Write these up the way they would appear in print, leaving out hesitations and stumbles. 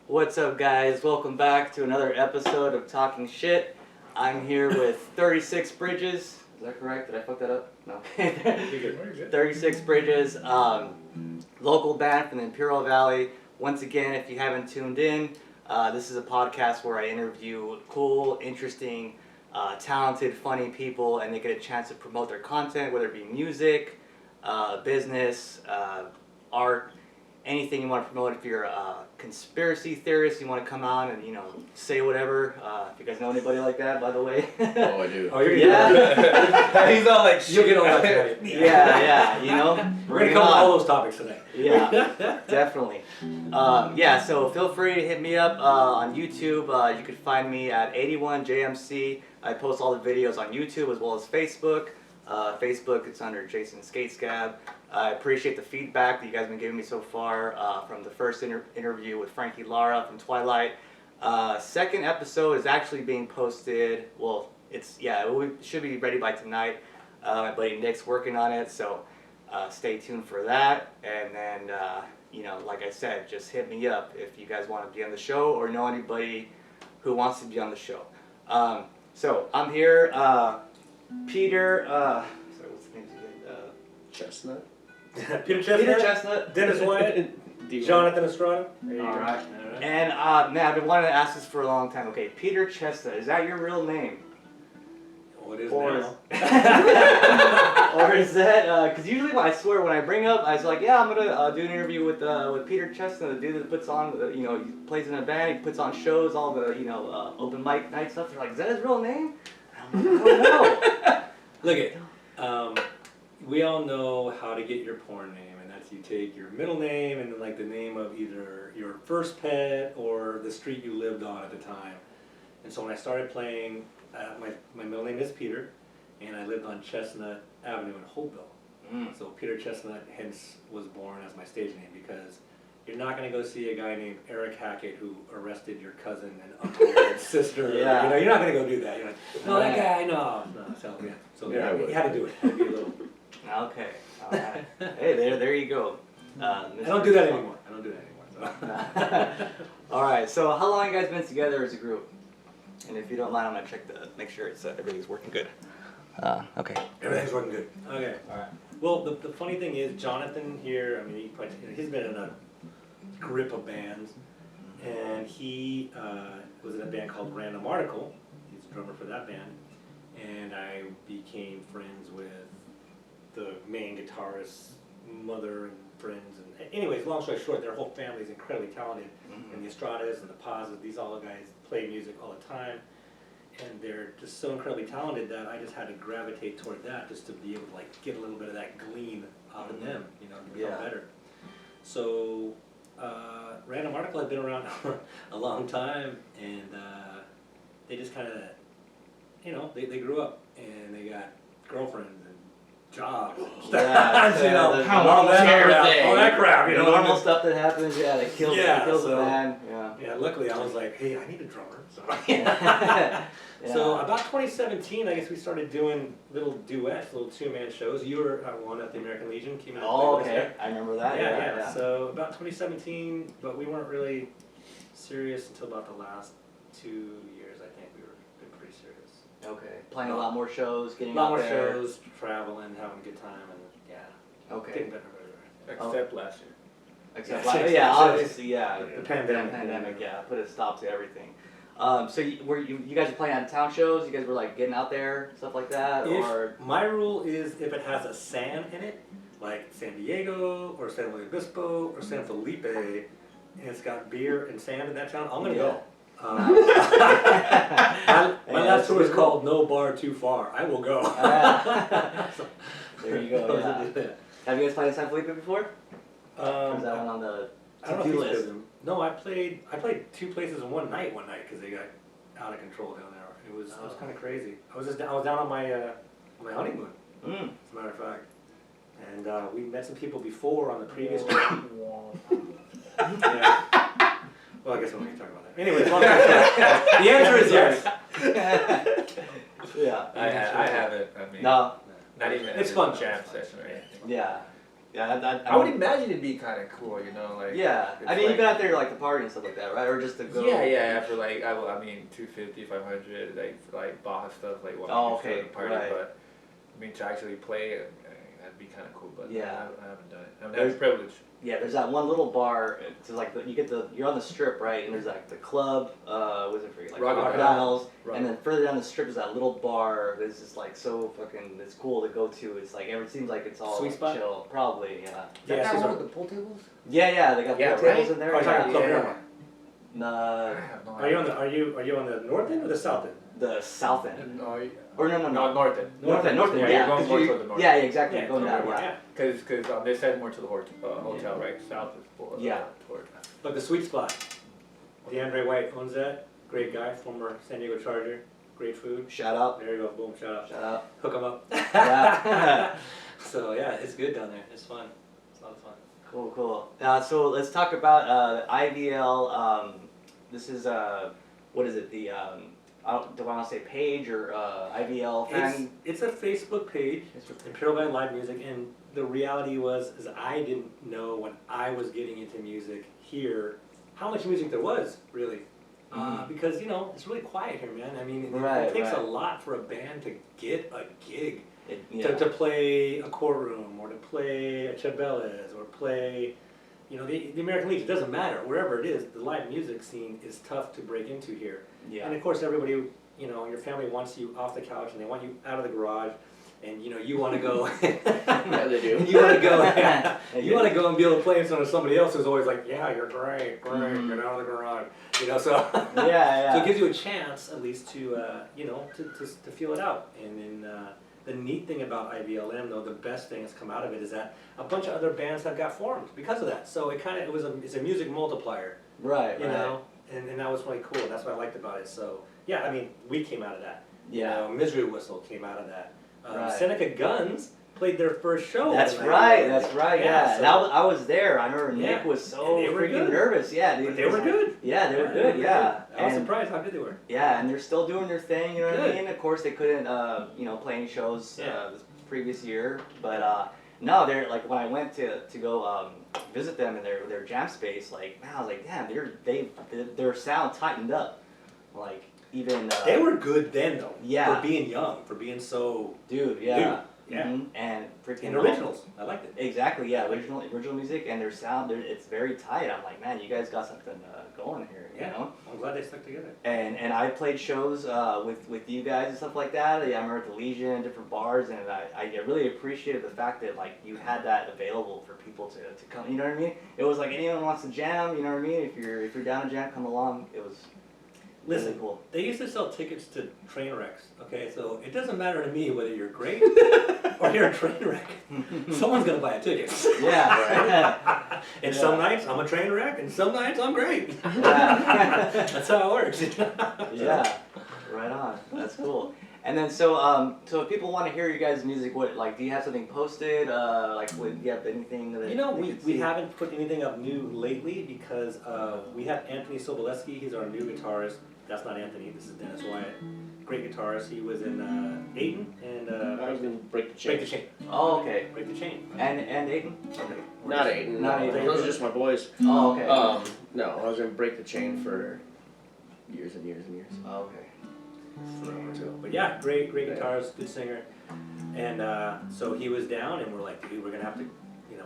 What's up, guys? Welcome back to another episode of Talking Shit. I'm here with 36 Bridges. Is that correct? Did I fuck that up? No. You're good. 36 Bridges, local band from the Imperial Valley. Once again, if you haven't tuned in, this is a podcast where I interview cool, interesting, talented, funny people, and they get a chance to promote their content, whether it be music, business, art, anything you want to promote. If you're a conspiracy theorist, you want to come on and, say whatever. If you guys know anybody like that, by the way. Oh, I do. Oh, you're Yeah. He's all like, You'll get all that tonight. Yeah, We're going to cover all those topics today. Yeah, definitely. So feel free to hit me up on YouTube. You can find me at 81JMC. I post all the videos on YouTube as well as Facebook. Facebook, it's under Jason Skatescab. I appreciate the feedback that you guys have been giving me so far from the first interview with Frankie Lara from Twilight. Second episode is actually being posted. Well, it should be ready by tonight. My buddy Nick's working on it, so stay tuned for that. And then, like I said, just hit me up if you guys want to be on the show or know anybody who wants to be on the show. So I'm here. Peter, sorry, what's the name again? Chestnut. Peter Chestnut, Dennis Wyatt, Jonathan Estrada. There you go. All right. And I've been wanting to ask this for a long time. Okay, Peter Chestnut, is that your real name? Oh, it is Or now. or is that, because usually I swear when I bring up, I was like, yeah, I'm going to do an interview with Peter Chestnut, the dude that puts on, he plays in a band, he puts on shows, all the, open mic night stuff. They're like, is that his real name? I'm like, I don't know. Look it. We all know how to get your porn name, and that's you take your middle name and then the name of either your first pet or the street you lived on at the time. And so when I started playing, my middle name is Peter, and I lived on Chestnut Avenue in Hopeville. So Peter Chestnut hence was born as my stage name, because you're not going to go see a guy named Eric Hackett who arrested your cousin and uncle and sister. Yeah. You're not going to go do that. You're like, no, that guy, no. So Yeah, I would. you had to do it. Had to be a little. Okay, all right. Hey, there you go. I don't do that anymore. So. All right, so how long have you guys been together as a group? And if you don't mind, I'm going to make sure everything's working good. Okay. Everything's working good. Okay. All right. Well, the funny thing is, Jonathan here, he's been in a grip of bands, and he was in a band called Random Article. He's a drummer for that band, and I became friends with the main guitarist's mother and friends. And anyways, long story short, their whole family is incredibly talented, and the Estradas and the Pazas, these all guys play music all the time. And they're just so incredibly talented that I just had to gravitate toward that just to be able to get a little bit of that glean out of them, to become better. So Random Article had been around for a long time, and they just kind of, they grew up and they got girlfriends and jobs and stuff. All that crap, The normal stuff that happens, that kills the band. Yeah, luckily I was like, hey, I need a drummer. So. Yeah. So about 2017, I guess we started doing little duets, little two-man shows. You were at one at the American Legion. Came out. Oh, okay. I remember that. Yeah. So about 2017, but we weren't really serious until about the last 2 years. I think we were been pretty serious. Okay. Playing a lot more shows, getting a lot out more there. shows, traveling, having a good time, and Okay. getting better. Except last year. Except Yeah, obviously, the pandemic. Put a stop to everything. So you guys were playing out of town shows? You guys were getting out there, stuff like that, or? My rule is if it has a San in it, like San Diego or San Luis Obispo or San Felipe, and it's got beer and sand in that town, I'm gonna go. My last tour is called No Bar Too Far. I will go. There you go. Yeah. Have you guys played in San Felipe before? Or is that one on the to-do list? No, I played 2 places in one night because they got out of control down there. It was kind of crazy. I was down on my honeymoon, as a matter of fact, and we met some people before on the previous trip. Yeah. Well, I guess we don't need to talk about that. Anyways, the answer is yes. Yeah. I haven't. No. Not even. It's fun. Jam session or anything. Yeah. Yeah, I would imagine it'd be kind of cool, you know, like. Yeah, it's I mean, like, you've been out there like the party and stuff like that, right? Or just to go. Yeah, for like, I mean, 250, 500, like, for like Baja stuff, like what Oh, we used to okay, at the party, right. but, I mean, to actually play, that'd be kind of cool, but Yeah. I haven't done it. I haven't had the privilege. Yeah, there's that one little bar. It's like you're on the strip, right? And there's like the club. What's it for you? Like Crocodiles. And then further down the strip is that little bar. That's just like so fucking. It's cool to go to. It's like it seems like it's all Sweet spot? chill. Probably, yeah. That Sweet one spot. with the pool tables? Yeah, they got Yeah, pool tables right? in there. Oh, Yeah. Club Miramar. I Nah, have no Are you idea. are you on the north end or the south end? the south end. No, Or no, north end. North end. Yeah, Yeah, you're going 'cause more you- toward the north. yeah, exactly. Going down. Miramar. Yeah. Because on this side more to the hotel, right? South is Yeah. toward. But the Sweet Spot, DeAndre White owns that. Great guy, former San Diego Charger. Great food. Shout out. There you go, boom, shout out. Shout out. Hook him up. Yeah. So yeah, it's good down there. It's fun. It's a lot of fun. Cool. So let's talk about IVL. This is what is it? The do I want to say page or IVL fan? It's a Facebook page, Imperial Band Live Music, and the reality is I didn't know when I was getting into music here how much music there was really. Because it's really quiet here, man. I mean, it takes a lot for a band to get a gig, to play a courtroom or to play a Chabeles or play, the American Legion. It doesn't matter wherever it is. The live music scene is tough to break into here. Yeah. And of course, everybody, your family wants you off the couch and they want you out of the garage, and you want to go. Yeah, they do. You want to go. You want to go and be able to play in front of somebody else who's always like, yeah, you're great, get out of the garage. So Yeah. so it gives you a chance at least to to feel it out. And then the neat thing about IVLM, though, the best thing that's come out of it is that a bunch of other bands have got formed because of that. So it's a music multiplier. Right. You know, and that was really cool. That's what I liked about it. So yeah, I mean, we came out of that. Yeah. Misery Whistle came out of that. Right. Seneca Guns played their first show. That's in right. IVLM. That's right. Yeah, Yeah. so- And I was there. I remember Nick was so And they were freaking good. nervous. Yeah. But they were good. Yeah, they were good. Yeah. I was And- surprised how good they were. Yeah, and they're still doing their thing, you know what I Good. mean? Of course, they couldn't, play any shows Yeah. this previous year, but no, they're like when I went to go visit them in their jam space, like man, I was like, damn, their sound tightened up, like even. They were good then, though. Yeah. For being young, for being so. Dude, yeah. Yeah. And freaking And originals. I liked it. Exactly, yeah, original music and their sound, it's very tight. I'm like, man, you guys got something going here, you know? I'm glad they stuck together. And I played shows with you guys and stuff like that. Yeah, I remember at the Legion, different bars, and I really appreciated the fact that like you had that available for people to come. You know what I mean? It was like anyone wants to jam. You know what I mean? If you're down to jam, come along. It was really Listen, cool. they used to sell tickets to train wrecks, okay? So it doesn't matter to me whether you're great or you're a train wreck. Someone's going to buy a ticket. Yeah, right. And some nights I'm a train wreck, and some nights I'm great. Yeah. That's how it works. Yeah, right on. That's cool. And then so if people want to hear you guys' music, what do you have something posted? Do you have anything that they could we see? haven't put anything up new lately because we have Anthony Sobolewski. He's our new guitarist. That's not Anthony. This is Dennis Wyatt. Great guitarist. He was in Ayton and I was gonna break the chain. Break the Chain. Oh, okay. Break the Chain. And Aiden? Okay. Not Aiden. Not No, Aiden. those are just my boys. Oh, okay. No, I was gonna break the chain for years and years and years. Oh, okay. But yeah, great guitarist, good singer. And so he was down and we're like, dude, we're gonna have to,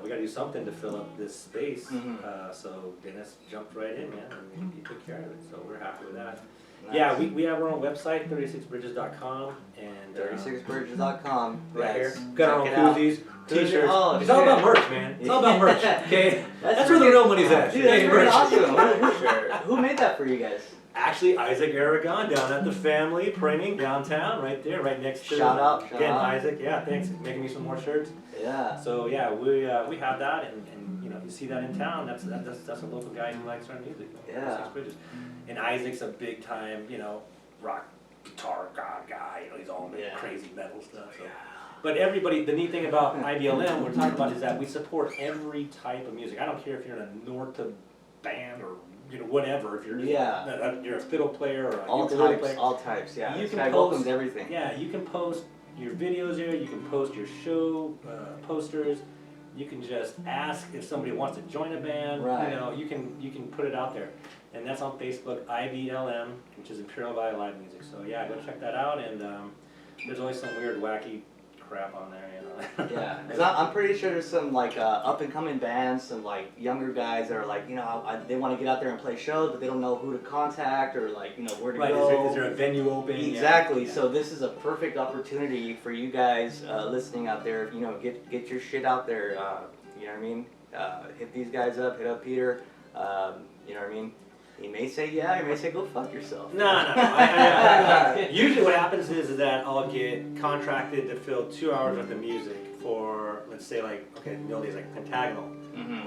we gotta do something to fill up this space. Mhm. So Dennis jumped right in, man, and he took care of it. So we're happy with that. Nice. Yeah, we have our own website, 36bridges.com, and 36bridges.com. right here. Guys, Got our own check it out. koozies, t-shirts. Oh, it's all shit. about merch, man. It's all about merch. Okay, that's where the freaking- real money's at. Dude, that's Hey, pretty merch. awesome. Sure. Who made that for you guys? Actually, Isaac Aragon down at the Family Printing downtown, right there, right next to. Shout out, shout again, out. Isaac. Yeah, thanks. Making me some more shirts. Yeah. So yeah, we have that, and you see that in town. That's a local guy who likes our music. Yeah. 36 Bridges. And Isaac's a big time, rock guitar guy. He's all into Yeah. crazy metal stuff. So. But everybody, the neat thing about IBLM we're talking about is that we support every type of music. I don't care if you're in a Norta band or whatever. If you're you're a fiddle player or a All ukulele types, player. all types, yeah. You This can guy post- welcomes everything. Yeah, you can post your videos there. You can post your show posters. You can just ask if somebody wants to join a band. Right. You know, you can put it out there, and that's on Facebook, IVLM, which is Imperial Valley Live Music. So yeah, go check that out. And there's always some weird, wacky crap on there, you know. Yeah, because I'm pretty sure there's some like up and coming bands, some like younger guys that are like, you know, they want to get out there and play shows, but they don't know who to contact or like, you know, where to Right, go. is there a venue open? Exactly. Yeah. So this is a perfect opportunity for you guys listening out there. You know, get your shit out there. You know what I mean? Hit these guys up. Hit up Peter. You know what I mean? He may say yeah. He may say go fuck yourself. No. Usually what happens is that I'll get contracted to fill 2 hours worth of music for, let's say like, okay, in the old days like Pentagonal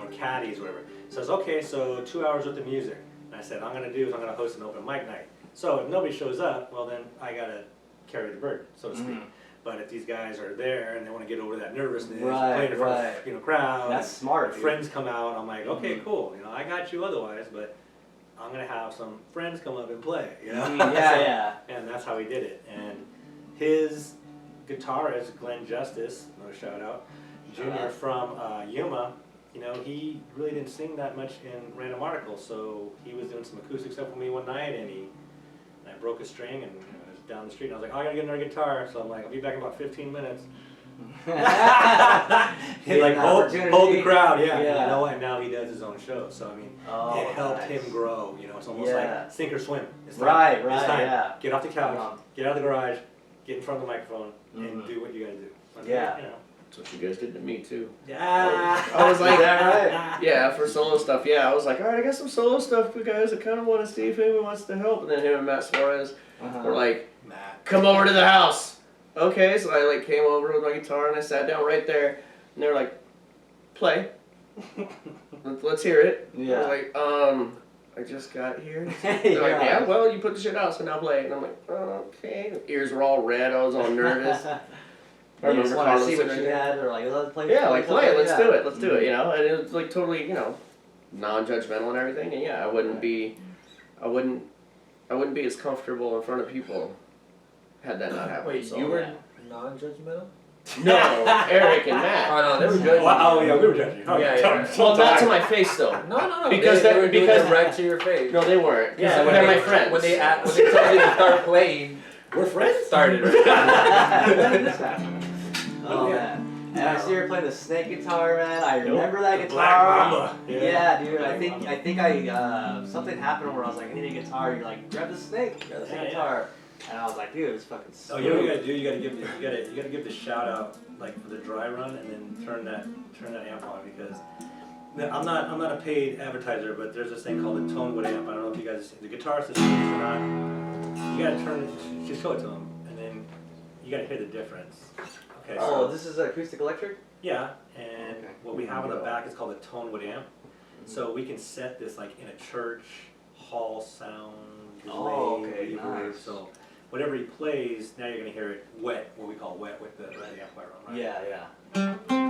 or Caddies or whatever. So it's okay, so 2 hours worth of music. And I said, I'm going to host an open mic night. So if nobody shows up, well then I got to carry the burden, so to speak. But if these guys are there and they want to get over that nervousness, playing in front of, you know, crowd, That's smart. if friends come out, I'm like, okay, cool, you know, I got you otherwise, but I'm gonna have some friends come up and play, you know? Yeah. And that's how he did it. And his guitarist, Glenn Justice, another shout out, Junior from Yuma, you know, he really didn't sing that much in Random Article, so he was doing some acoustic stuff with me one night, and I broke a string, and I was down the street, and I was like, oh, I gotta get another guitar, so I'm like, I'll be back in about 15 minutes. He's like, hold the crowd, yeah. And, you know, and now he does his own show, so I mean, it helped him grow, you know, it's almost like sink or swim. It's time. It's time. Yeah. Get off the couch, get out of the garage, get in front of the microphone, and do what you gotta do. Okay? Yeah. You know. That's what you guys did to me too. Yeah. I was like, Is that right? yeah, for solo stuff, yeah. I was like, all right, I got some solo stuff, guys. I kind of want to see if anyone wants to help. And then him and Matt Suarez were like, come over to the house. Okay, so I like came over with my guitar and I sat down right there. And they were like, play. Let's hear it. Yeah. I was like, I just got here. They're like, yeah, well, you put the shit out, so now play it. And I'm like, okay. Ears were all red. I was all nervous. I You just remember want to Carlos see what sitting you there. had, or like, let's play. Yeah, like play it, let's yeah. do it, let's do it, you know, and it was like totally, you know, non-judgmental and everything, and yeah, I wouldn't be as comfortable in front of people had that not happened. Wait, so. you were non-judgmental? No, Eric and Matt. Oh no, they were judging. Oh yeah, we were judging you. Yeah, yeah. Well, not to my face though. No. Because they were doing because- it right to your face. No, they weren't. Yeah, They're my friends. When they told you to start playing, We're friends? started. Oh man. And I see her playing the snake guitar, man. I remember that The guitar. Black Mamba. Yeah, dude. I think something happened where I was like, I need a guitar. You're like, grab the snake guitar. And I was like, dude, it's fucking. Oh, you know what you gotta do? You gotta give the shout out like for the dry run, and then turn that amp on, because I'm not a paid advertiser, but there's this thing called a Tonewood amp. I don't know if you guys, the guitarist is or not. You gotta turn it. Just show it to them, and then you gotta hear the difference. Okay. Oh, So this is acoustic electric? yeah, and Okay. what we have on the back is called a Tonewood amp. So we can set this like in a church hall sound. Oh, delay, okay, reverb. nice. So whatever he plays, now you're gonna hear it wet, what we call wet with the amplifier on, right? Yeah.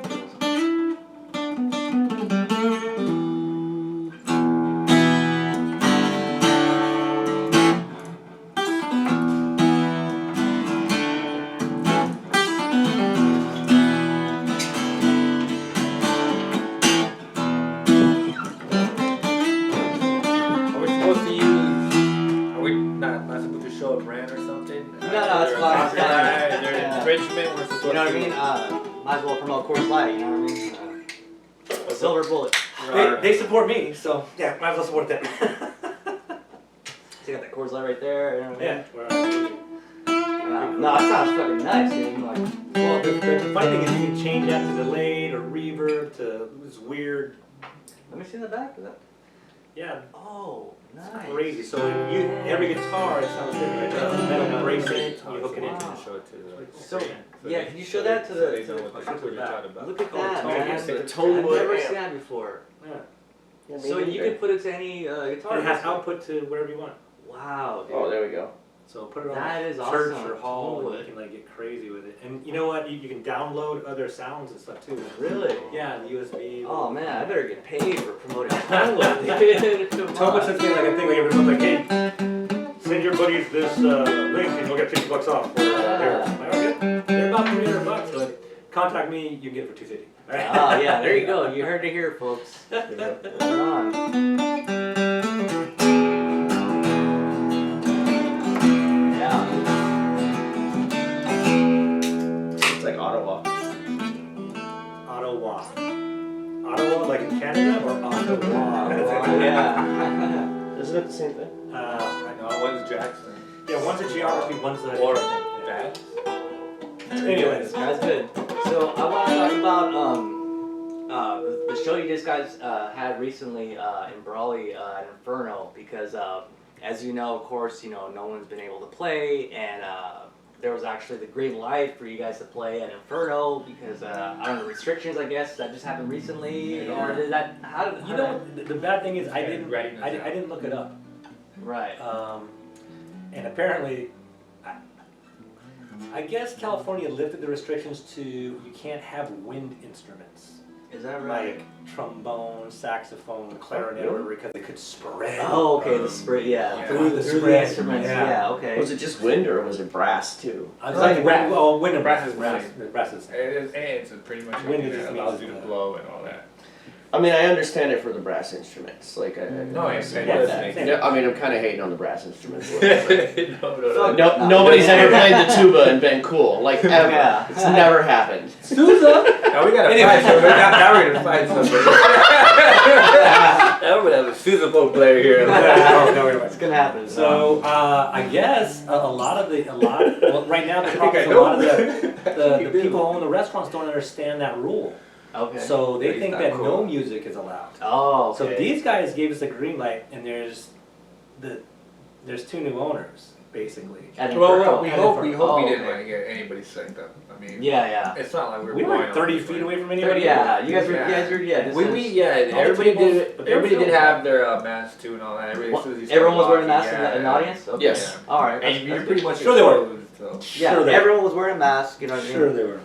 Are we supposed to use? Are we not supposed to show a brand or something? No, it's fine, it's fine. Is there Yeah. infringement? We're supposed You know what I to. mean? Might as well promote Coors Light, you know what I mean? A silver bullet. They support me, so yeah, might as well support them. So you got that Coors Light right there, you know what I mean? Yeah, we're on. No, that sounds fucking nice, dude. Like, Well, the funny thing is you can change that to delayed or reverb to this weird. let me see in the back. Is that? Yeah, Oh, nice. it's crazy. So every guitar it sounds different. Right? It's a metal bracelet. You hook it into. Wow. Show it to the. So, yeah, can you show that to So they the? know what you're talking about. Look at Oh, that, tone. man. It's the I've Tonewood never amp. seen that before. Yeah. Yeah, So maybe you there. can put it to any guitar. It has basically. output to wherever you want. Wow, dude. Oh, there we go. So put it on That is church awesome. or hall, and Tonewood. you can like get crazy with it. And you know what? You can download other sounds and stuff too. Really? Yeah, the USB. Oh man, I better get paid for promoting Tonewood, dude. Come Tonewood on. sends me like a thing like every month, like, hey, send your buddies this link and you'll get $50 off. For, Yeah. I'm like, okay. They're about $300, but contact me. You can get it for $250. All right? Ah, yeah, there you go. You heard it here, folks. Moving on. Yeah. It's like Ottawa. Ottawa. Ottawa, like in Canada, or Ottawa? Yeah. Isn't it the same thing? I No, one's Jackson. Yeah, one's a geography, one's a. Or Yeah. that. Anyways, That's good. So I want to talk about the show you guys had recently in Brawley at Inferno, because as you know, of course, no one's been able to play, and there was actually the green light for you guys to play at Inferno because I don't know, restrictions, I guess, that just happened recently, or did that? How did you know, the bad thing is I didn't look it up. Right. And apparently, I guess California lifted the restrictions to you can't have wind instruments. Is that right? Like trombone, saxophone, clarinet, Really? whatever, because they could spread. Oh, okay, the spray, yeah. Through the Through spread, the instruments, yeah. yeah, okay. Was it just wind or was it brass too? It's like brass. well, wind and Brass is brass. wind. Brass is. It's pretty much Wind everything is that just allows you to music. blow and all that. I mean, I understand it for the brass instruments. Like, No, I see understand that. that. Yeah, I mean, I'm kind of hating on the brass instruments. no. No, nobody's ever played the tuba and been cool, like ever. Yeah. It's never happened. Sousa. Now we gotta find somebody. Now we're gonna find somebody. Now we're gonna have a Sousa Bowl player here. It's gonna happen. So I guess well, right now the problem is a lot of the people who own the restaurants don't understand that rule. Okay. So they It's think not that cool. no music is allowed. Oh, okay. So these guys gave us the green light, and there's two new owners basically. At Well, Inferno. we At hope Inferno. we didn't okay. want to get anybody signed up. I mean, Yeah. it's not like We were 30 feet away from anybody. Yeah, you guys were, Yeah. this We is- everybody tables, but they were everybody did filled. have their masks too and all that. Everybody, What? as soon as you started Everyone was wearing walking, masks in the audience? Okay. Yes. All right. And you're pretty much Sure they were. exposed, so. Yeah, Sure they were. everyone was wearing a mask, you know what I mean? Sure they were.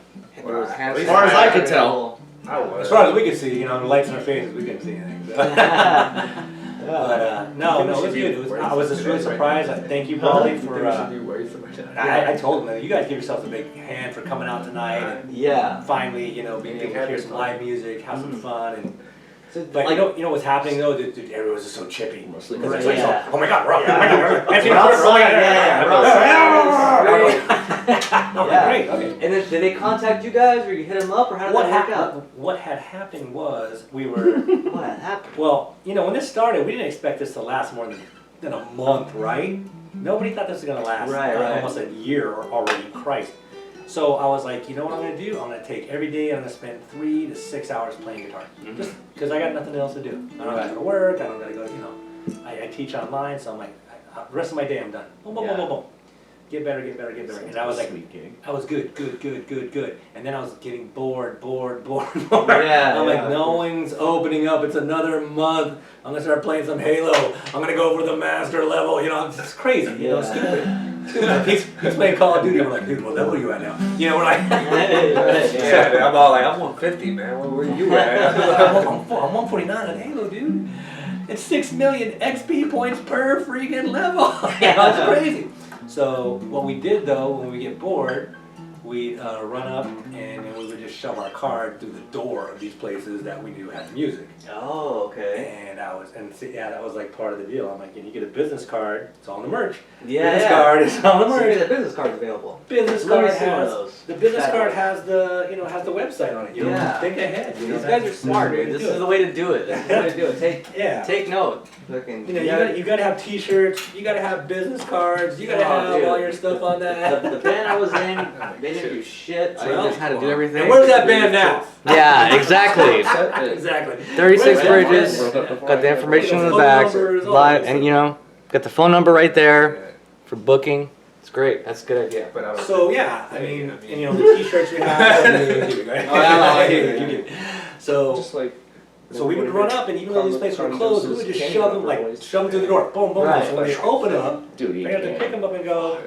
There was hand As far as I could sanitizer. tell. I was. As far as we could see, the lights in our faces, we couldn't see anything. So. But no, it was good. I was just really surprised. Thank you, Brawley, for. I told them, you guys give yourselves a big hand for coming out tonight and Yeah. finally, being able to hear some live music, have some fun, and. But like- you know what's happening though? Dude, everyone was just so chippy. Mostly Because it's Right, like, yeah. oh my God, we're out. Yeah. Oh my God, we're We're outside, yeah, we're Okay, Yeah. great. Okay. And then did they contact you guys, or you hit them up, or how did What that work out? What had happened was we were. What had happened? Well, when this started, we didn't expect this to last more than a month, right? Nobody thought this was gonna last Right, right. almost a year already. Christ. So I was like, you know what I'm gonna do? I'm gonna take every day and I'm gonna spend 3 to 6 hours playing guitar, just because I got nothing else to do. I don't gotta go to work. I don't gotta go. I teach online, so I'm like, the rest of my day I'm done. Boom, boom, boom, boom, boom. Get better. And I was like, I was good. And then I was getting bored. Yeah, I'm like, yeah. no one's opening up. It's another month. I'm gonna start playing some Halo. I'm gonna go for the master level. It's just crazy. Stupid. He's playing Call of Duty. I'm like, dude, what level are you at now? We're like, Right, yeah. Yeah, I'm all like, I'm 150, man. Where you at? I'm 149 on Halo, dude. It's 6 million XP points per freaking level. It's crazy. So what we did though, when we get bored, we'd run up and then we would just shove our card through the door of these places that we knew had music. Oh, okay. And that was like part of the deal. I'm like, you get a business card, it's on the merch. Yeah, Business yeah. card is on the So you merch. get a business card available. Business Let me card see one of has those. the business That- card has the has the website on it. Yeah. Think ahead. These guys are smart, dude. This is the way to do it. This is the way to do it. Yeah. Take note. Fucking, You gotta have T-shirts. You gotta have business cards. You gotta Oh, have dude. all your stuff on that. The band I was in, they didn't do shit. So Well, I just had to do everything. And where's that band now? Yeah, exactly. Exactly. 36 Where's that bridges. band? Got the information in the Phone back. numbers, all Live, that and got the phone number right there for booking. It's great. That's a good idea. But I was So yeah, I mean, and the T-shirts we have. So Just like. So we would run up, and even though these places were closed, we would just shove them through the door, boom, boom, Right. boom. So when they open up, Dude, we have to pick them up and go,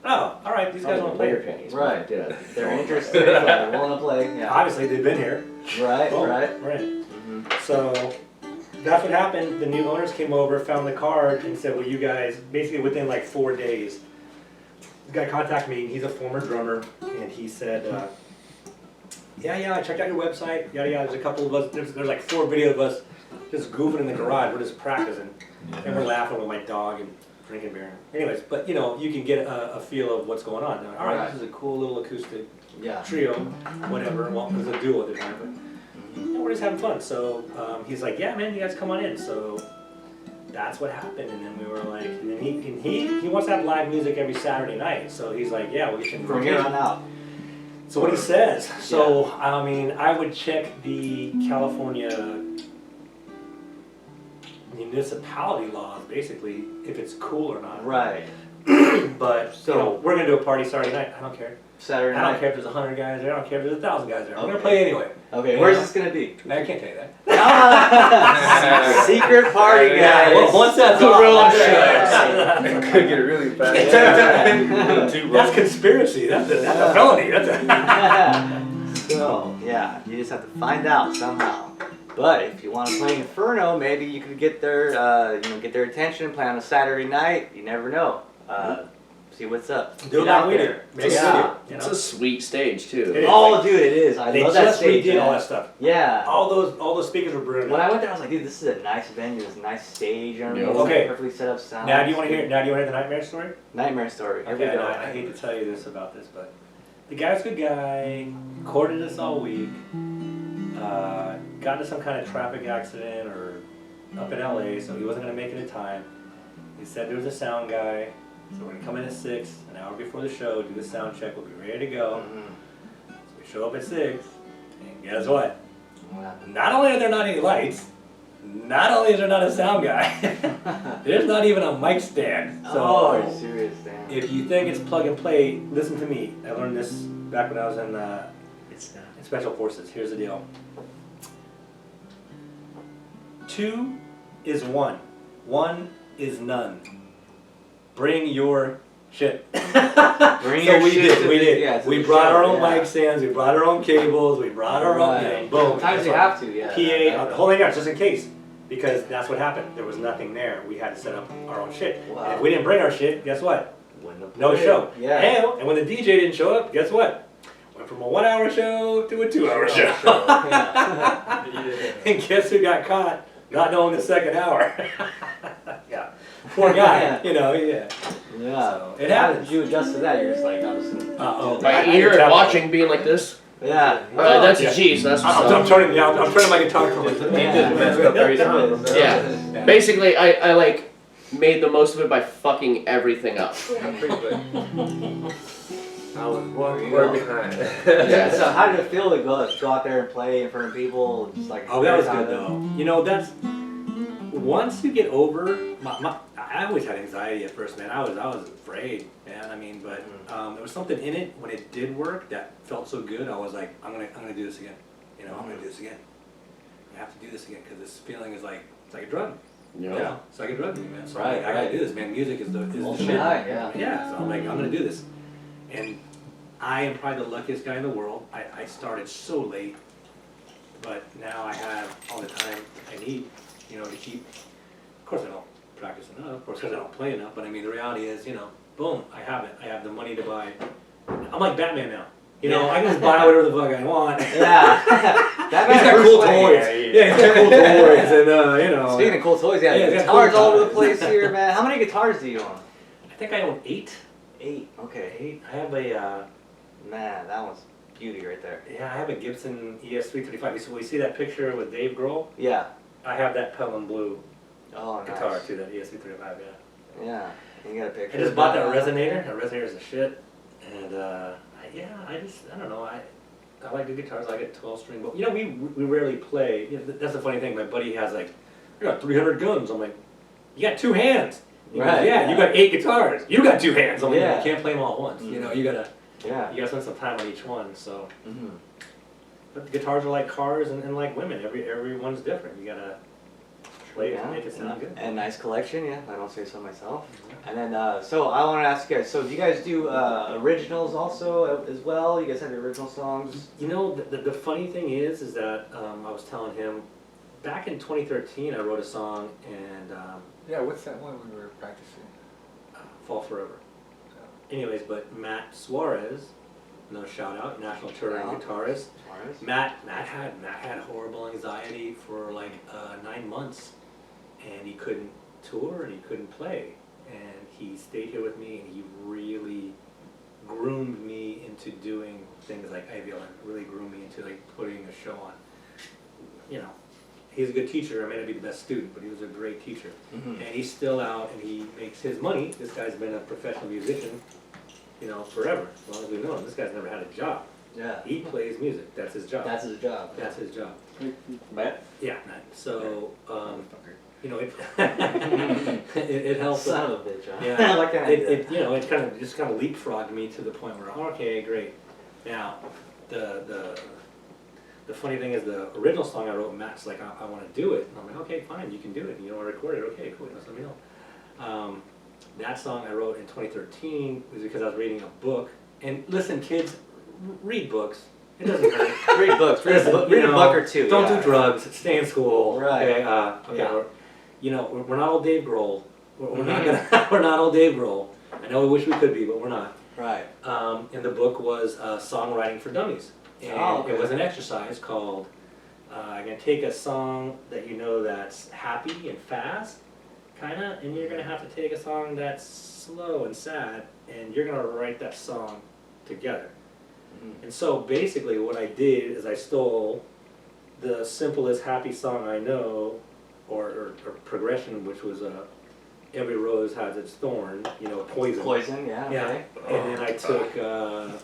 oh, all right, these guys want to play. panties. Right. Yeah. They're interested. They're willing to play. Yeah. Obviously, they've been here. Right. Boom. Right. Right. Mhm. So that's what happened. The new owners came over, found the card, and said, well, you guys, basically within like 4 days, the guy contacted me. He's a former drummer, and he said, yeah, I checked out your website, yada yada. There's a couple of us, there's like 4 videos of us just goofing in the garage. We're just practicing. And we're laughing with my dog and drinking beer. Anyways, but you know, you can get a feel of what's going on. Like, all right, this is a cool little acoustic trio, whatever. Well, it was a duo at the time, but you know, we're just having fun. So he's like, yeah, man, you guys come on in. So that's what happened. And then we were like, and then he wants to have live music every Saturday night. So he's like, yeah, we'll get you in From here on out. So what he says. So I mean, I would check the California municipality laws, basically, if it's cool or not. Right. But so you know, we're gonna do a party Saturday night. I don't care. Saturday I night. don't care if there's 100 guys there. I don't care if there's 1,000 guys there. I'm gonna play anyway. Okay, where's this gonna be? I can't tell you that. Secret party, guys. Yeah, well, once that's The off, real that's shit. Could get really bad. that's conspiracy. That's a felony. That's a. So, yeah, you just have to find out somehow. But if you want to play Inferno, maybe you could get their, get their attention, play on a Saturday night. You never know. See what's up. Do it Get out like we there. do. Make it Yeah. you It's know? a sweet stage too. It is. Oh, dude, it is. I They love that just stage. redid all man. that stuff. Yeah. All those speakers were brilliant. When I went there, I was like, dude, this is a nice venue. This is a nice stage. You know what I mean? Yeah. It's Okay. Perfectly set up sound. Now do you want to hear the nightmare story? Nightmare story. Here Okay, we and go. I hate to tell you this about this, but the guy's a good guy, courted us all week, got into some kind of traffic accident or up in LA, so he wasn't going to make it in time. He said there was a sound guy, so we're going to come in at 6, an hour before the show, do the sound check, we'll be ready to go. So we show up at 6, and guess what? What happened? Not only are there not any lights, not only is there not a sound guy, there's not even a mic stand. So Oh, are you serious, damn. if you think it's plug and play, listen to me. I learned this back when I was in Special Forces. Here's the deal. 2 is 1. 1 is none. Bring your shit. Bring So your we shit did. to We the- did. yeah, to We the brought show, our own yeah. mic stands. We brought our own cables. We brought our own. Right. Boom. Sometimes you have to, yeah. PA. The whole thing out just in case. Because that's what happened. There was nothing there. We had to set up our own shit. Wow. And if we didn't bring our shit, guess what? Wouldn't have No played. show. Yeah. And when the DJ didn't show up, guess what? Went from a 1-hour show to a 2-hour show. Yeah. And guess who got caught? Not knowing the second hour. Yeah. Poor guy. You know, yeah. Yeah. So, it How happens. did you adjust to that? You're just like, I'm just gonna... Uh-oh. My ear and watching being like this. Yeah. That's yeah. a G, so that's what's I'm up. turning my guitar towards it. Messed up every time. Yeah. Basically, I like made the most of it by fucking everything up. Pretty good. I was There you one go. behind. Yeah, so how did it feel to go out there and play in front of people? Just like Oh, that was good though. You know, that's once you get over I always had anxiety at first, man. I was afraid, man. I mean, but there was something in it when it did work that felt so good. I was like, I'm gonna do this again. You know, I'm gonna do this again. I have to do this again because this feeling is like it's like a drug. You know, it's like a drug to me, man. So I'm like, I gotta do this, man. Music is the shit. High, yeah. Yeah. So I'm like, I'm gonna do this, and I am probably the luckiest guy in the world. I started so late, but now I have all the time I need, you know, to keep. Of course, I don't practice enough. Of course, because I don't play enough. But I mean, the reality is, you know, boom, I have it. I have the money to buy. I'm like Batman now. You know, I can just buy whatever the fuck I want. Yeah. That He's got Bruce cool Wayne. toys. Yeah, he's got cool toys, and you know. Speaking of cool toys, yeah, Yeah, he's got guitars cool all over the toys. place here, man. How many guitars do you own? I think I own 8. 8. Okay. 8. I have a. Man, that one's beauty right there. Yeah, I have a Gibson ES335. So we see that picture with Dave Grohl. Yeah. I have that Pelham Blue Oh, nice. guitar too. That ES335. Yeah. Yeah. You got a picture. I just bought that resonator. That resonator is a shit. And I don't know. I like the guitars. I like a 12-string. But you know, we rarely play. You know, that's the funny thing. My buddy has like, I got 300 guns. I'm like, you got 2 hands. He goes, Right, yeah, yeah. you got 8 guitars. You got 2 hands. I'm like, Yeah. you can't play them all at once. You know, you gotta spend some time on each one. So, Mm-hmm. but the guitars are like cars and like women. Everyone's different. You gotta play it to make it sound good. And nice collection, yeah. I don't say so myself. And then, so I want to ask you guys. So, do you guys do originals also as well? You guys have your original songs? You know, the funny thing is that I was telling him back in 2013 I wrote a song and Yeah, what's that one we were practicing? Fall Forever. Anyways, but Matt Suarez, another shout out, national touring guitarist. Matt had horrible anxiety for like 9 months, and he couldn't tour and he couldn't play, and he stayed here with me, and he really groomed me into doing things like Ivy Ellen, really groomed me into like putting a show on. You know, he's a good teacher. I may not be the best student, but he was a great teacher. And he's still out and he makes his money. This guy's been a professional musician, you know, forever, as long as we've known him. This guy's never had a job. Yeah. He plays music. That's his job. That's his job. That's his job. Matt? Yeah, Matt. So, you know, it helps. Son of a bitch, huh? Yeah. What can I do? It you know, it kind of just kind of leapfrogged me to the point where, oh, okay, great. Now, the funny thing is, the original song I wrote, Matt's like, I want to do it. And I'm like, okay, fine, you can do it. And you want to record it? Okay, cool. Just let me know. That song I wrote in 2013 was because I was reading a book. And listen, kids, read books. It doesn't hurt. Read books. Read a book or two. Don't yeah. do drugs. Stay in school. Right. Okay. Yeah. You know, we're not old Dave Grohl. We're not gonna. We're not old Dave Grohl. I know we wish we could be, but we're not. Right. And the book was songwriting for dummies. And it was an exercise called, I'm going to take a song that you know that's happy and fast, kind of, and you're going to have to take a song that's slow and sad, and you're going to write that song together. And so basically what I did is I stole the simplest happy song I know, or progression, which was Every Rose Has Its Thorn, you know, Poison. Poison, yeah. Yeah, Okay. and then I took,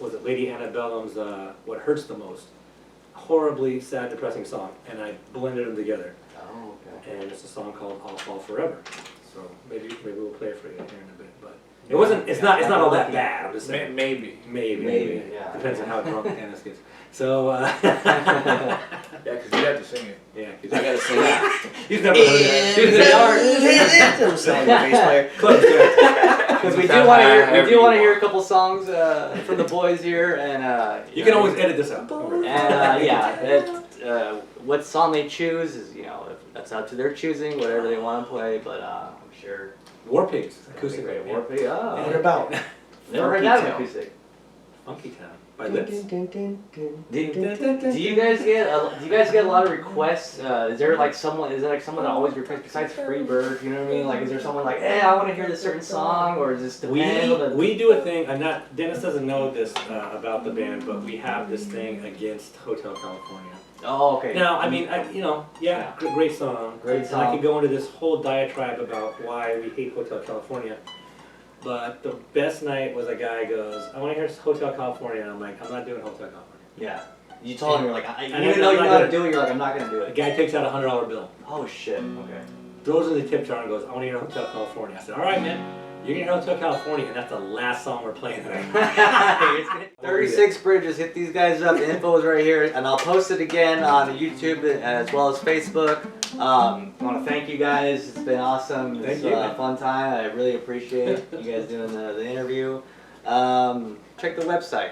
was it Lady Antebellum's What Hurts the Most? Horribly sad, depressing song, and I blended them together. Oh, okay. And it's a song called I'll Fall Forever. So maybe we'll play it for you here in a bit. But it wasn't. It's not all that bad. I'm just saying. Maybe. Maybe. Yeah. Depends on how drunk Dennis gets. So. Yeah, because you have to sing it. Yeah. I gotta sing that. He's never heard it. I'm saying the bass player. Close to it. Because we do Sounds want to hear, however we do you want to hear a want. couple songs from the boys here, and You can always edit this out. And yeah, what song they choose is, you know, that's up to their choosing, whatever they want to play. But I'm sure. War Pigs, Acoustic acoustic. War Pig. Oh, What about? never heard that acoustic. Funky Town by Lips. Do you guys get a lot of requests? Is there like someone that always requests besides Freebird? You know what I mean? Like, is there someone like, hey, I want to hear this certain song, or is this depend on the? We do a thing. I'm not. Dennis doesn't know this about the band, but we have this thing against Hotel California. Oh, okay. Now, I mean, great song. Great And I song. could go into this whole diatribe about why we hate Hotel California. But the best night was a guy goes, I want to hear Hotel California, and I'm like, I'm not doing Hotel California. Yeah. You told him you're like, And even I'm though you not know how to gonna- do it, you're like, I'm not gonna do The it. guy takes out a $100 bill, Oh shit. Okay. throws in the tip jar, and goes, I want to hear Hotel California. I said, all right, man, you're gonna hear Hotel California, and that's the last song we're playing tonight. 36 Bridges, hit these guys up. The info is right here, and I'll post it again on YouTube as well as Facebook. I want to thank you guys. It's been awesome. It's Thank you, a man. fun time. I really appreciate you guys doing the interview. Check the website.